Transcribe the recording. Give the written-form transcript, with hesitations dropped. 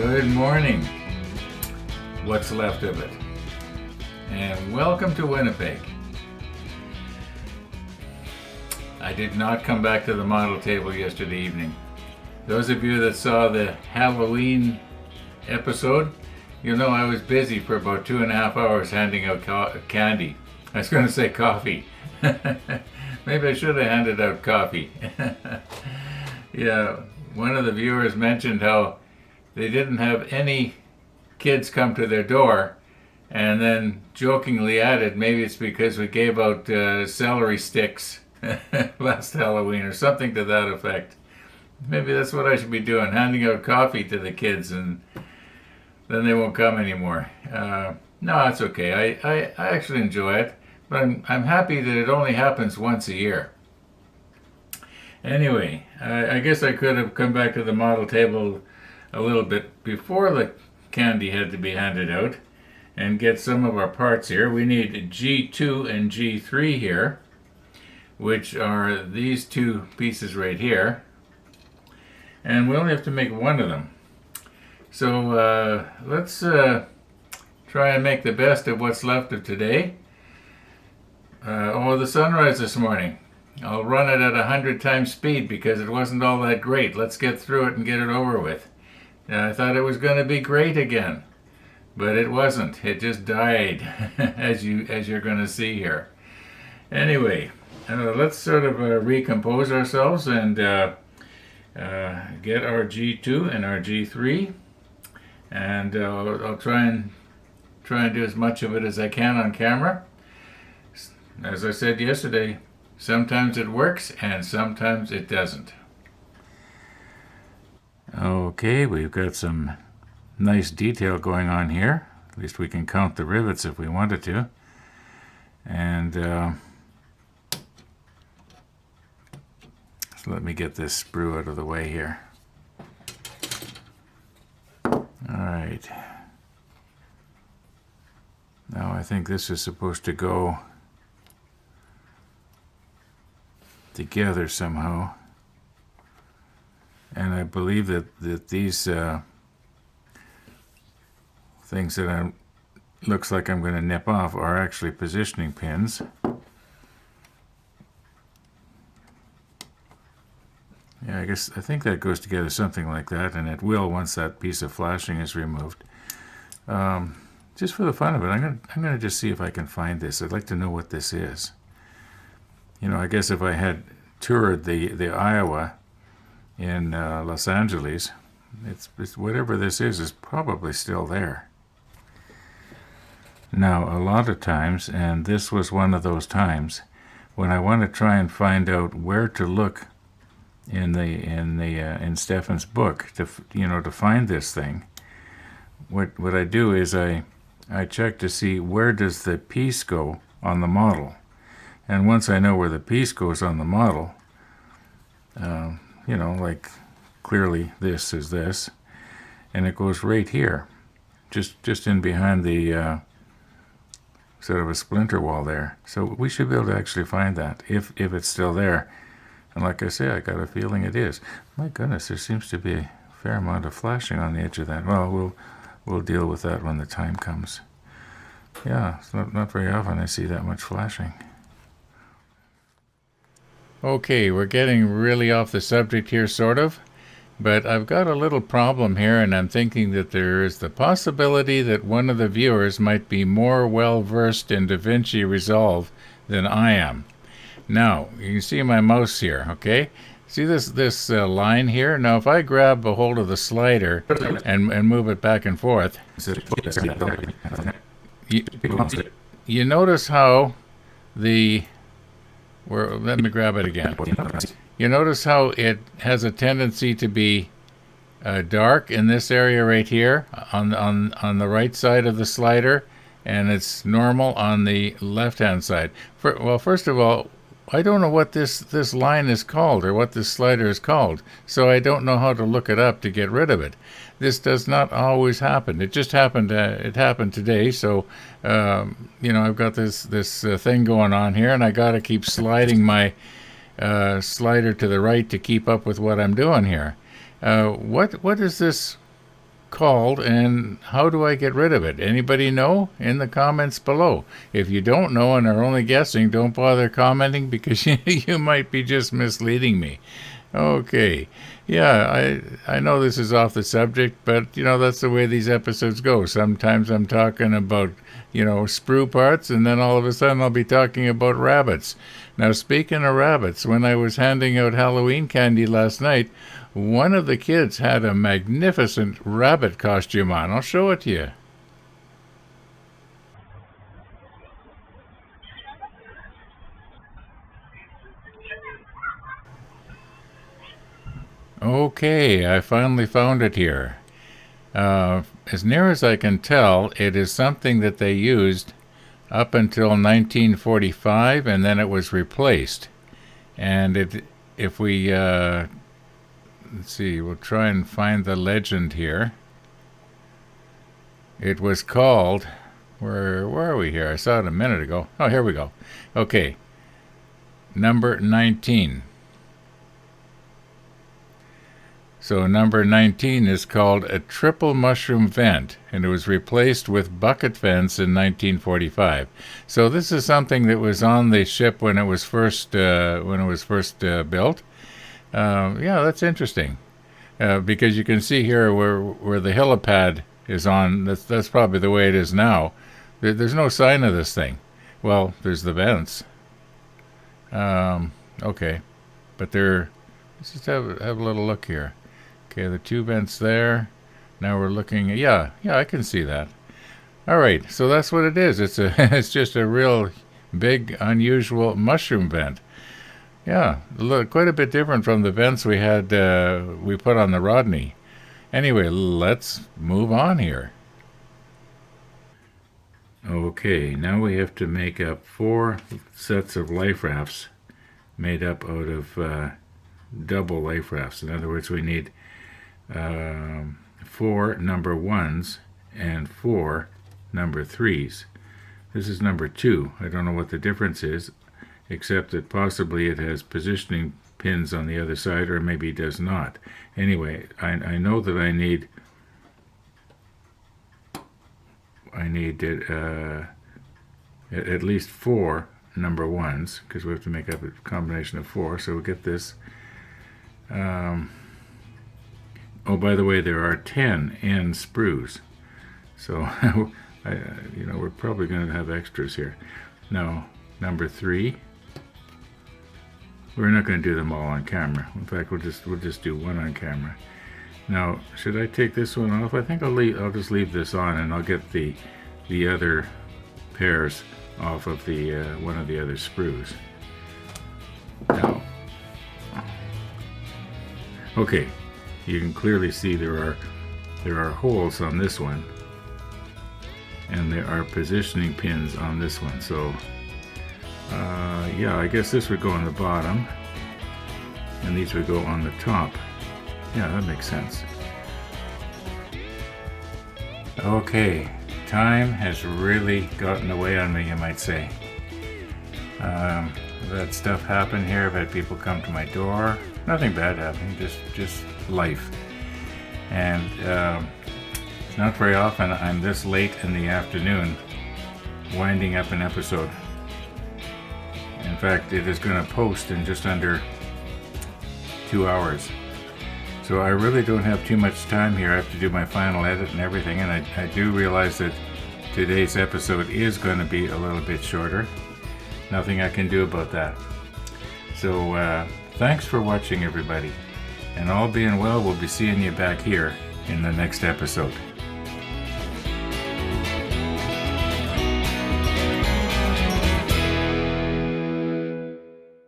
Good morning, what's left of it, and welcome to Winnipeg. I did not come back to the model table yesterday evening. Those of you that saw the Halloween episode, you'll know I was busy for about 2.5 hours handing out candy. I was going to say coffee. Maybe I should have handed out coffee. Yeah, one of the viewers mentioned how they didn't have any kids come to their door, and then jokingly added maybe it's because we gave out celery sticks last Halloween or something to that effect. Maybe that's what I should be doing, handing out coffee to the kids, and then they won't come anymore. No, it's okay. I actually enjoy it, but I'm happy that it only happens once a year. Anyway, I guess I could have come back to the model table a little bit before the candy had to be handed out and get some of our parts here. We need G2 and G3 here, which are these two pieces right here, and we only have to make one of them. So let's try and make the best of what's left of today. The sunrise this morning. I'll run it at 100 times speed because it wasn't all that great. Let's get through it and get it over with. I thought it was going to be great again, but it wasn't. It just died, as you're going to see here. Anyway, let's sort of recompose ourselves and get our G2 and our G3, and I'll try and do as much of it as I can on camera. As I said yesterday, sometimes it works and sometimes it doesn't. Okay, we've got some nice detail going on here. At least we can count the rivets if we wanted to. And so let me get this sprue out of the way here. Alright. Now I think this is supposed to go together somehow. And I believe that these things that looks like I'm going to nip off are actually positioning pins. Yeah, I think that goes together something like that, and it will once that piece of flashing is removed. Just for the fun of it, I'm going to just see if I can find this. I'd like to know what this is. You know, I guess if I had toured the Iowa in Los Angeles, it's whatever this is probably still there. Now, a lot of times, and this was one of those times, when I want to try and find out where to look in Stefan's book to find this thing, what I do is I check to see where does the piece go on the model, and once I know where the piece goes on the model, like clearly this is this, and it goes right here, just in behind the sort of a splinter wall there. So we should be able to actually find that if it's still there. And like I say, I got a feeling it is. My goodness, there seems to be a fair amount of flashing on the edge of that. Well, we'll deal with that when the time comes. Yeah, it's not very often I see that much flashing. Okay, we're getting really off the subject here, sort of, but I've got a little problem here, and I'm thinking that there is the possibility that one of the viewers might be more well-versed in DaVinci Resolve than I am. Now, you can see my mouse here, okay? See this line here? Now, if I grab a hold of the slider and move it back and forth, you notice how let me grab it again. You notice how it has a tendency to be dark in this area right here on the right side of the slider, and it's normal on the left-hand side. First of all, I don't know what this line is called or what this slider is called, so I don't know how to look it up to get rid of it. This does not always happen. It just happened. It happened today. So, I've got this thing going on here, and I got to keep sliding my slider to the right to keep up with what I'm doing here. What is this called, and how do I get rid of it? Anybody know? In the comments below. If you don't know and are only guessing, don't bother commenting, because you might be just misleading me. Okay. Yeah, I know this is off the subject, but that's the way these episodes go. Sometimes I'm talking about sprue parts, and then all of a sudden I'll be talking about rabbits. Now, speaking of rabbits, when I was handing out Halloween candy last night, one of the kids had a magnificent rabbit costume on. I'll show it to you. Okay, I finally found it here. As near as I can tell, it is something that they used up until 1945, and then it was replaced. And if we, let's see, we'll try and find the legend here. It was called, where are we here? I saw it a minute ago. Oh, here we go. Okay, number 19. So number 19 is called a triple mushroom vent, and it was replaced with bucket vents in 1945. So this is something that was on the ship when it was first built. Yeah, that's interesting, because you can see here where the helipad is on. That's probably the way it is now. There's no sign of this thing. Well, there's the vents. Okay, but let's just have a little look here. Okay, the two vents there. Now we're looking at, yeah, I can see that. All right, so that's what it is. It's just a real big, unusual mushroom vent. Yeah, quite a bit different from the vents we had, we put on the Rodney. Anyway, let's move on here. Okay, now we have to make up 4 sets of life rafts made up out of double life rafts. In other words, we need 4 number 1s and 4 number 3s. This is number 2. I don't know what the difference is, except that possibly it has positioning pins on the other side, or maybe it does not. Anyway, I know that I need at least 4 number 1s, because we have to make up a combination of 4. So we'll get this. Oh, by the way, there are 10 end sprues, so we're probably going to have extras here. Now, number 3. We're not going to do them all on camera. In fact, we'll just do one on camera. Now, should I take this one off? I think I'll just leave this on, and I'll get the other pairs off of the one of the other sprues. Now, okay. You can clearly see there are holes on this one, and there are positioning pins on this one. So yeah, I guess this would go on the bottom, and these would go on the top. Yeah, that makes sense. Okay, time has really gotten away on me, you might say. I've had stuff happen here. I've had people come to my door. Nothing bad happening, just life. And it's not very often I'm this late in the afternoon winding up an episode. In fact, it is going to post in just under 2 hours. So I really don't have too much time here. I have to do my final edit and everything, and I do realize that today's episode is going to be a little bit shorter. Nothing I can do about that. So thanks for watching, everybody. And all being well, we'll be seeing you back here in the next episode.